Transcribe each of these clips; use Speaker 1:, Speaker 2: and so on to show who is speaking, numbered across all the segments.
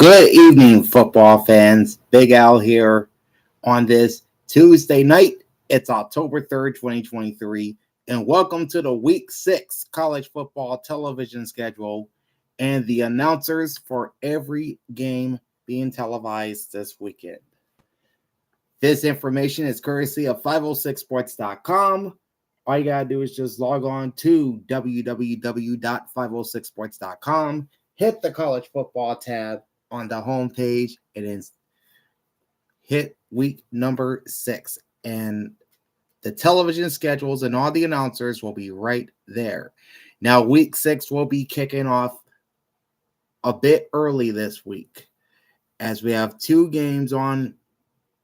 Speaker 1: Good evening, football fans. Big Al here on this Tuesday night. It's October 3rd, 2023, and welcome to the Week 6 college football television schedule and the announcers for every game being televised this weekend. This information is courtesy of 506sports.com. All you got to do is just log on to www.506sports.com, hit the college football tab on the home page. It is hit week number 6, and the television schedules and all the announcers will be right there. Now, week 6 will be kicking off a bit early this week, as we have 2 games on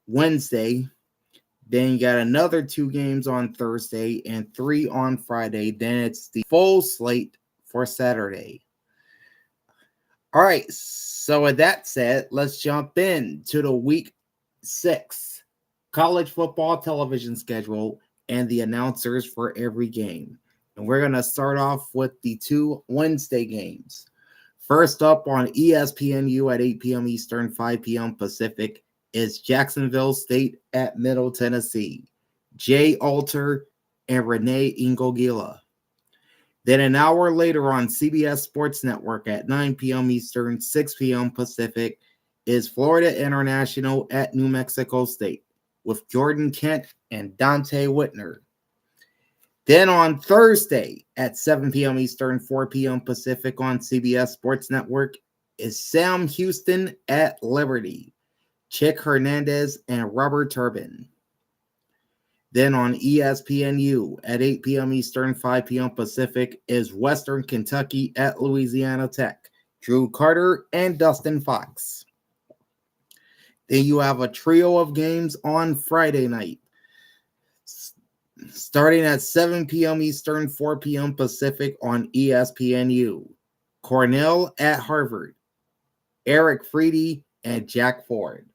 Speaker 1: Wednesday. Then you got another 2 games on Thursday and 3 on Friday. Then it's the full slate for Saturday. All right, so with that said, let's jump into the Week 6 college football television schedule and the announcers for every game. And we're going to start off with the 2 Wednesday games. First up on ESPNU at 8 p.m. Eastern, 5 p.m. Pacific is Jacksonville State at Middle Tennessee. Jay Alter and Renee Ingogila. Then an hour later on CBS Sports Network at 9 p.m. Eastern, 6 p.m. Pacific is Florida International at New Mexico State with Jordan Kent and Dante Whitner. Then on Thursday at 7 p.m. Eastern, 4 p.m. Pacific on CBS Sports Network is Sam Houston at Liberty, Chick Hernandez and Robert Turbin. Then on ESPNU at 8 p.m. Eastern, 5 p.m. Pacific is Western Kentucky at Louisiana Tech, Drew Carter and Dustin Fox. Then you have a trio of games on Friday night. Starting at 7 p.m. Eastern, 4 p.m. Pacific on ESPNU. Cornell at Harvard, Eric Freedy and Jack Ford.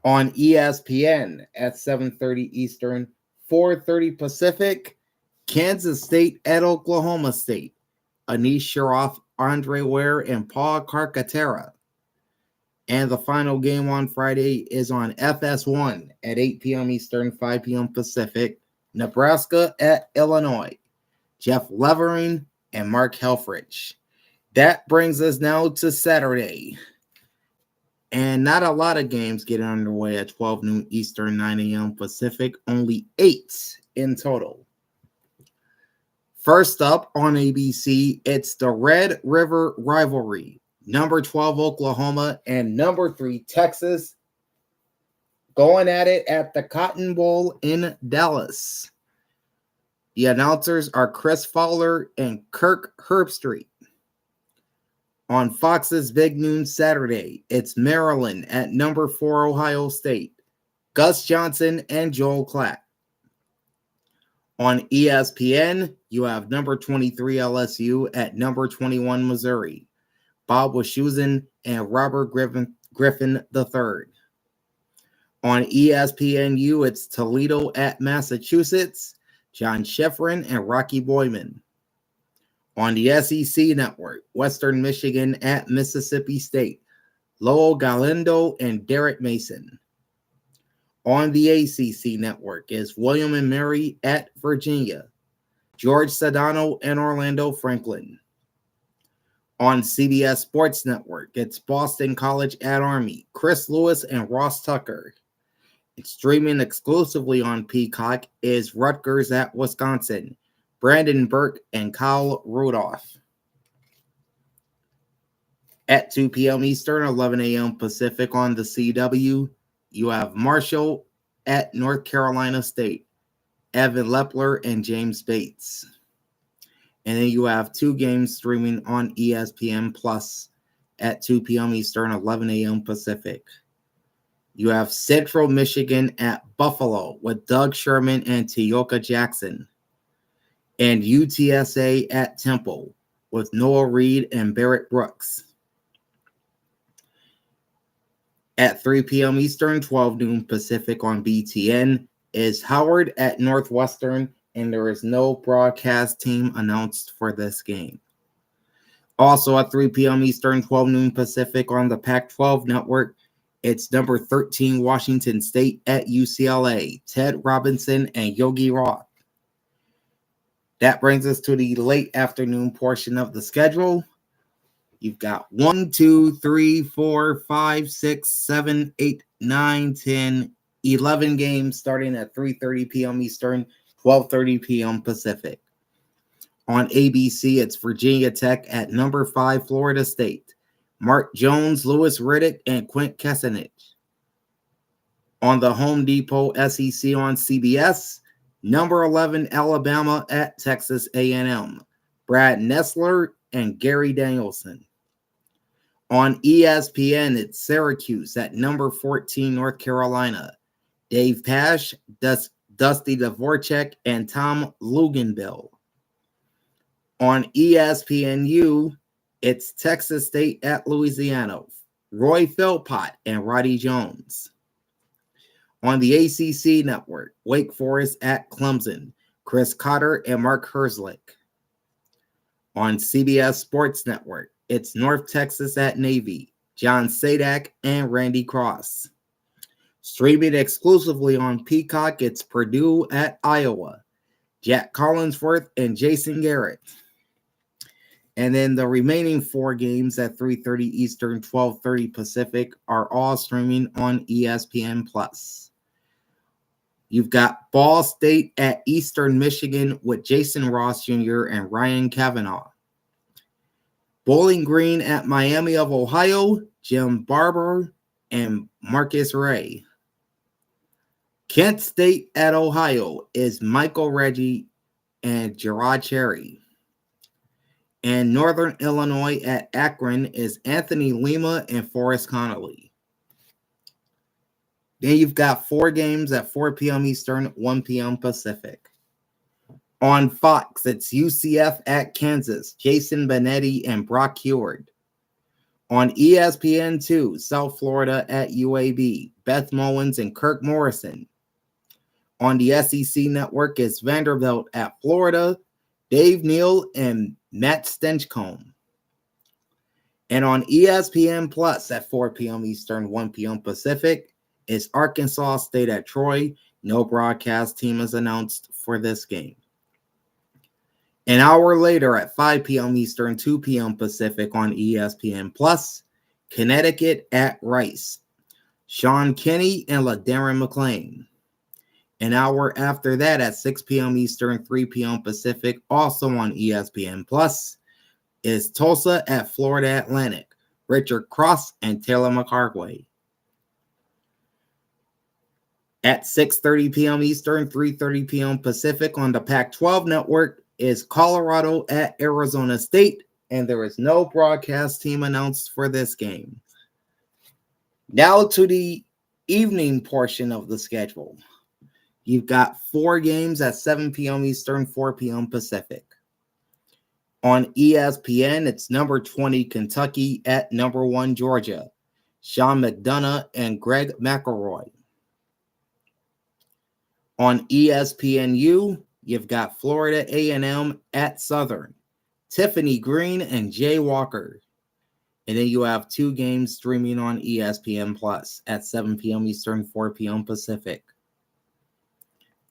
Speaker 1: On ESPN at 7:30 Eastern, 4:30 Pacific, Kansas State at Oklahoma State, Anish Shroff, Andre Ware, and Paul Carcaterra. And the final game on Friday is on FS1 at 8 p.m. Eastern, 5 p.m. Pacific, Nebraska at Illinois, Jeff Levering and Mark Helfrich. That brings us now to Saturday. And not a lot of games get underway at 12 noon Eastern, 9 a.m. Pacific, only 8 in total. First up on ABC, it's the Red River Rivalry. Number 12 Oklahoma and number 3 Texas going at it at the Cotton Bowl in Dallas. The announcers are Chris Fowler and Kirk Herbstreit. On Fox's Big Noon Saturday, it's Maryland at number 4 Ohio State, Gus Johnson and Joel Klatt. On ESPN, you have number 23 LSU at number 21 Missouri, Bob Wischusen and Robert Griffin III. On ESPNU, it's Toledo at Massachusetts, John Schifrin and Rocky Boyman. On the SEC Network, Western Michigan at Mississippi State, Lowell Galindo and Derek Mason. On the ACC Network is William and Mary at Virginia, George Sedano and Orlando Franklin. On CBS Sports Network, it's Boston College at Army, Chris Lewis and Ross Tucker. It's streaming exclusively on Peacock is Rutgers at Wisconsin, Brandon Burke and Kyle Rudolph. At 2 p.m. Eastern, 11 a.m. Pacific on the CW, you have Marshall at North Carolina State, Evan Lepler and James Bates. And then you have 2 games streaming on ESPN Plus at 2 p.m. Eastern, 11 a.m. Pacific. You have Central Michigan at Buffalo with Doug Sherman and Teoka Jackson. And UTSA at Temple with Noah Reed and Barrett Brooks. At 3 p.m. Eastern, 12 noon Pacific on BTN is Howard at Northwestern, and there is no broadcast team announced for this game. Also at 3 p.m. Eastern, 12 noon Pacific on the Pac-12 network, it's number 13 Washington State at UCLA, Ted Robinson and Yogi Roth. That brings us to the late afternoon portion of the schedule. You've got 1, 2, 3, 4, 5, 6, 7, 8, 9, 10, 11 games starting at 3:30 p.m. Eastern, 12:30 p.m. Pacific. On ABC, it's Virginia Tech at number 5 Florida State. Mark Jones, Louis Riddick, and Quint Kessenich. On the Home Depot SEC on CBS, number 11 Alabama at Texas A&M. Brad Nessler and Gary Danielson. On ESPN, it's Syracuse at number 14 North Carolina. Dave Pasch, Dusty Dvorak, and Tom Luginbill. On ESPNU, it's Texas State at Louisiana. Roy Philpott and Roddy Jones. On the ACC network, Wake Forest at Clemson. Chris Cotter and Mark Herzlich. On CBS Sports Network, it's North Texas at Navy. John Sadak and Randy Cross. Streaming exclusively on Peacock, it's Purdue at Iowa. Jack Collinsworth and Jason Garrett. And then the remaining 4 games at 3:30 Eastern, 12:30 Pacific are all streaming on ESPN+. You've got Ball State at Eastern Michigan with Jason Ross Jr. and Ryan Kavanaugh. Bowling Green at Miami of Ohio, Jim Barber and Marcus Ray. Kent State at Ohio is Michael Reggie and Gerard Cherry. And Northern Illinois at Akron is Anthony Lima and Forrest Connolly. Then you've got 4 games at 4 p.m. Eastern, 1 p.m. Pacific. On Fox, it's UCF at Kansas, Jason Benetti and Brock Heward. On ESPN2, South Florida at UAB, Beth Mowins and Kirk Morrison. On the SEC network, it's Vanderbilt at Florida, Dave Neal and Matt Stinchcomb. And on ESPN Plus at 4 p.m. Eastern, 1 p.m. Pacific, it's Arkansas State at Troy. No broadcast team is announced for this game. An hour later at 5 p.m. Eastern, 2 p.m. Pacific on ESPN Plus, Connecticut at Rice. Sean Kinney and LaDarren McClain. An hour after that at 6 p.m. Eastern, 3 p.m. Pacific, also on ESPN Plus, is Tulsa at Florida Atlantic. Richard Cross and Taylor McCartway. At 6:30 p.m. Eastern, 3:30 p.m. Pacific on the Pac-12 network is Colorado at Arizona State, and there is no broadcast team announced for this game. Now to the evening portion of the schedule. You've got 4 games at 7 p.m. Eastern, 4 p.m. Pacific. On ESPN, it's number 20 Kentucky at number 1 Georgia. Sean McDonough and Greg McElroy. On ESPNU, you've got Florida A&M at Southern. Tiffany Green and Jay Walker. And then you have 2 games streaming on ESPN Plus at 7 p.m. Eastern, 4 p.m. Pacific.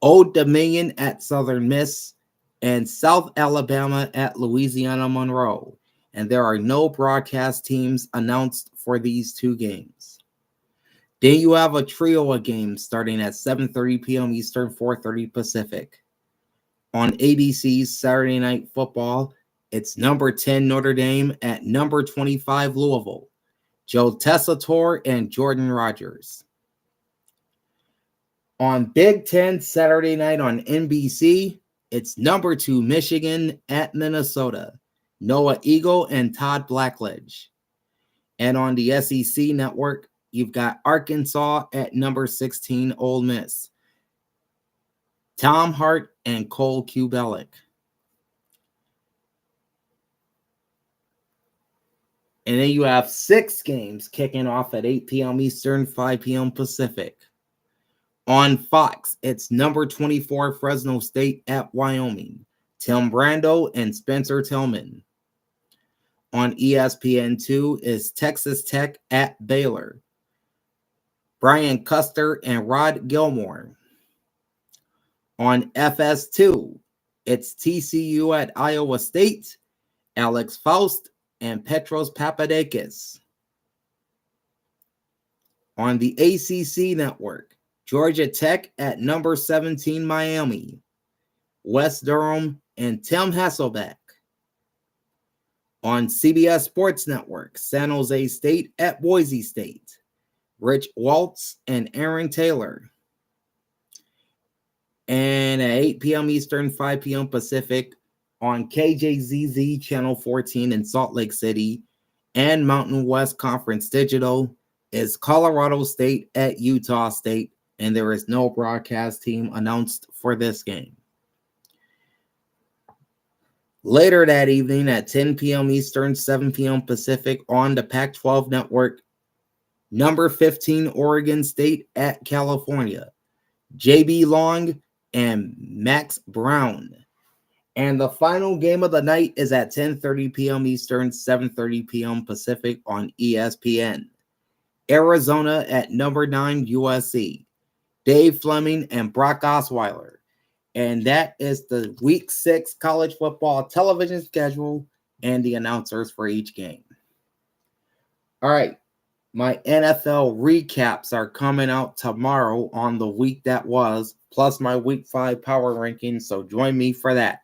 Speaker 1: Old Dominion at Southern Miss and South Alabama at Louisiana Monroe. And there are no broadcast teams announced for these 2 games. Then you have a trio of games starting at 7:30 p.m. Eastern, 4:30 Pacific. On ABC's Saturday Night Football, it's number 10 Notre Dame at number 25 Louisville. Joe Tessitore and Jordan Rogers. On Big Ten Saturday night on NBC, it's number 2 Michigan at Minnesota. Noah Eagle and Todd Blackledge. And on the SEC network, you've got Arkansas at number 16 Ole Miss. Tom Hart and Cole Kubelic. And then you have 6 games kicking off at 8 p.m. Eastern, 5 p.m. Pacific. On Fox, it's number 24 Fresno State at Wyoming. Tim Brando and Spencer Tillman. on ESPN2 is Texas Tech at Baylor. Brian Custer and Rod Gilmore. On FS2, it's TCU at Iowa State, Alex Faust and Petros Papadakis. On the ACC network, Georgia Tech at number 17 Miami, Wes Durham and Tim Hasselbeck. On CBS Sports Network, San Jose State at Boise State, Rich Waltz and Aaron Taylor. And at 8 p.m. Eastern, 5 p.m. Pacific on KJZZ Channel 14 in Salt Lake City and Mountain West Conference Digital is Colorado State at Utah State, and there is no broadcast team announced for this game. Later that evening at 10 p.m. Eastern, 7 p.m. Pacific on the Pac-12 Network, number 15 Oregon State at California, J.B. Long and Max Brown. And the final game of the night is at 10:30 p.m. Eastern, 7:30 p.m. Pacific on ESPN. Arizona at number 9 USC, Dave Fleming and Brock Osweiler. And that is the Week 6 college football television schedule and the announcers for each game. All right, my NFL recaps are coming out tomorrow on the week that was, plus my Week 5 power rankings, so join me for that.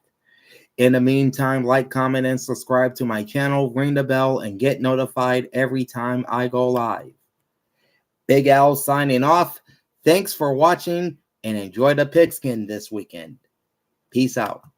Speaker 1: In the meantime, like, comment, and subscribe to my channel, ring the bell, and get notified every time I go live. Big Al signing off. Thanks for watching, and enjoy the pigskin this weekend. Peace out.